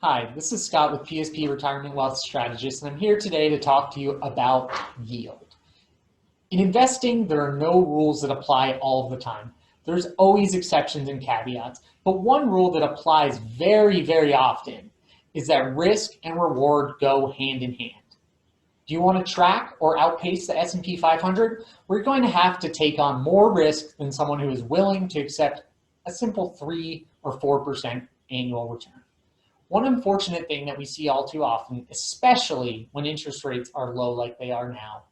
Hi, this is Scott with PSP Retirement Wealth Strategist, and I'm here today to talk to you about yield. In investing, there are no rules that apply all the time. There's always exceptions and caveats, but one rule that applies very often is that risk and reward go hand in hand. Do you want to track or outpace the S&P 500? We're going to have to take on more risk than someone who is willing to accept a simple 3 or 4% annual return. One unfortunate thing that we see all too often, especially when interest rates are low like they are now,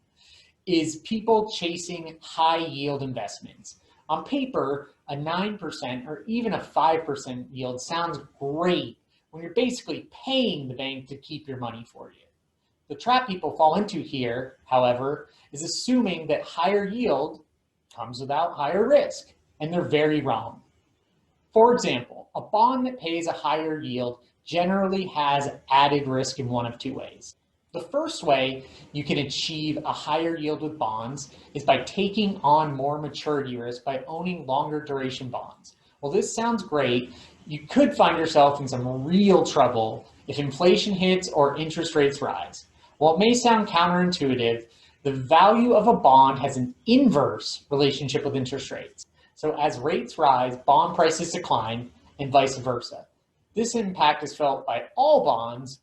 is people chasing high yield investments. On paper, a 9% or even a 5% yield sounds great when you're basically paying the bank to keep your money for you. The trap people fall into here, however, is assuming that higher yield comes without higher risk, and they're very wrong. For example, a bond that pays a higher yield generally has added risk in one of two ways. The first way you can achieve a higher yield with bonds is by taking on more maturity risk by owning longer duration bonds. Well, this sounds great. You could find yourself in some real trouble if inflation hits or interest rates rise. While it may sound counterintuitive, the value of a bond has an inverse relationship with interest rates. So as rates rise, bond prices decline and vice versa. This impact is felt by all bonds,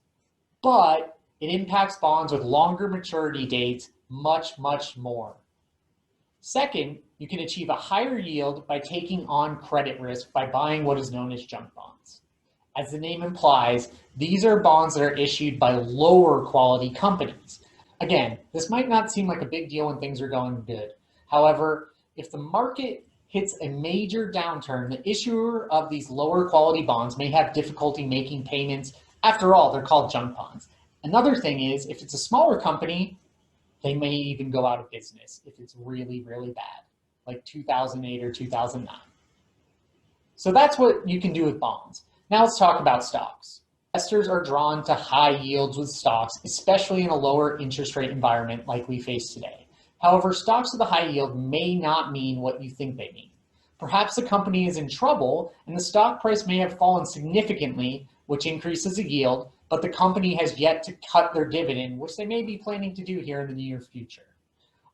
but it impacts bonds with longer maturity dates much more. Second, you can achieve a higher yield by taking on credit risk by buying what is known as junk bonds. As the name implies, these are bonds that are issued by lower quality companies. Again, this might not seem like a big deal when things are going good. However, if the market hits a major downturn, the issuer of these lower quality bonds may have difficulty making payments. After all, they're called junk bonds. Another thing is, if it's a smaller company, they may even go out of business if it's really bad, like 2008 or 2009. So that's what you can do with bonds. Now let's talk about stocks. Investors are drawn to high yields with stocks, especially in a lower interest rate environment like we face today. However, stocks with a high yield may not mean what you think they mean. Perhaps the company is in trouble and the stock price may have fallen significantly, which increases the yield, but the company has yet to cut their dividend, which they may be planning to do here in the near future.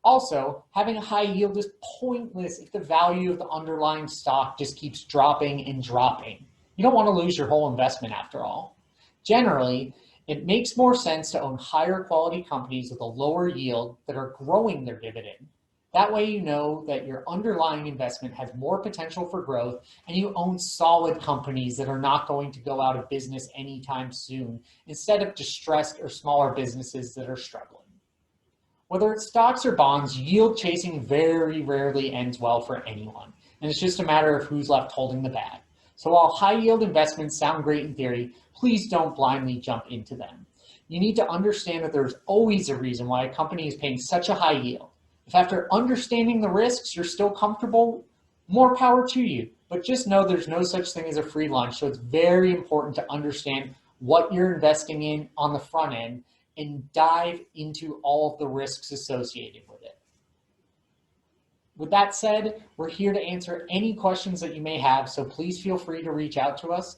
Also, having a high yield is pointless if the value of the underlying stock just keeps dropping and dropping. You don't want to lose your whole investment after all. Generally, it makes more sense to own higher quality companies with a lower yield that are growing their dividend. That way you know that your underlying investment has more potential for growth and you own solid companies that are not going to go out of business anytime soon, instead of distressed or smaller businesses that are struggling. Whether it's stocks or bonds, yield chasing very rarely ends well for anyone, and it's just a matter of who's left holding the bag. So while high yield investments sound great in theory, please don't blindly jump into them. You need to understand that there's always a reason why a company is paying such a high yield. If after understanding the risks, you're still comfortable, more power to you. But just know there's no such thing as a free lunch, so it's very important to understand what you're investing in on the front end and dive into all of the risks associated with it. With that said, we're here to answer any questions that you may have, so please feel free to reach out to us.